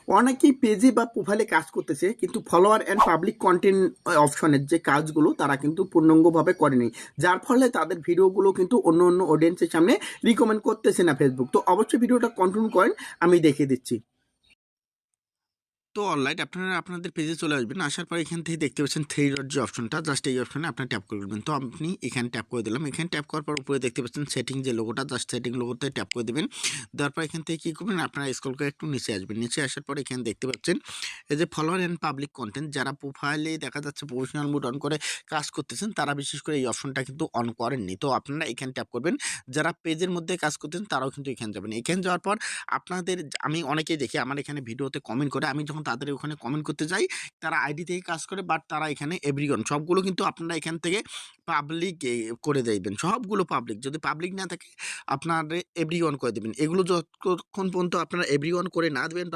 অনেকেই পেজে বা প্রোফাইলে কাজ করতেছে, কিন্তু ফলোয়ার অ্যান্ড পাবলিক কন্টেন্ট অপশনের যে কাজগুলো তারা কিন্তু পূর্ণাঙ্গভাবে করেনি, যার ফলে তাদের ভিডিওগুলো কিন্তু অন্য অন্য অডিয়েন্সের সামনে রিকমেন্ড করতেছে না ফেসবুক। তো অবশ্যই ভিডিওটা কন্টিনিউ করেন, আমি দেখিয়ে দিচ্ছি। তো অলরাইট আপনারা আপনাদের পেজে চলে আসবেন। আসার পর এখান থেকে দেখতে পাচ্ছেন থ্রি ডট যে অপশনটা, জাস্ট এই অপশনে আপনার ট্যাপ করে দেবেন। তো আপনি এখানে ট্যাপ করে দিলাম। এখানে ট্যাপ করার পর উপরে দেখতে পাচ্ছেন সেটিং যে লোগোটা, জাস্ট সেটিং লোগোতে ট্যাপ করে দেবেন। দেওয়ার পর এখান থেকে কী করবেন, আপনারা স্ক্রল করে একটু নিচে আসবেন। নিচে আসার পর এখানে দেখতে পাচ্ছেন এই যে ফলোয়ার অ্যান্ড পাবলিক কন্টেন্ট, যারা প্রোফাইলে দেখা যাচ্ছে প্রফেশনাল মুড অন করে কাজ করতেছেন তারা বিশেষ করে এই অপশনটা কিন্তু অন করেননি। তো আপনারা এখানে ট্যাপ করবেন। যারা পেজের মধ্যে কাজ করতেন তারাও কিন্তু এখানে যাবেন। এখানে যাওয়ার পর আপনাদের আমি অনেকেই দেখি আমার এখানে ভিডিওতে কমেন্ট করে, আমি যখন তাদের ওখানে কমেন্ট করতে যাই তারা আইডি থেকে কাজ করে, বাট তারা এখানে এভরিওয়ান সবগুলো কিন্তু আপনারা এখান থেকে পাবলিক করে দেবেন, সবগুলো পাবলিক। যদি পাবলিক না থাকে আপনার এভরিওয়ান করে দেবেন। এগুলো যতক্ষণ পর্যন্ত আপনারা এভরিওয়ান করে না দেবেন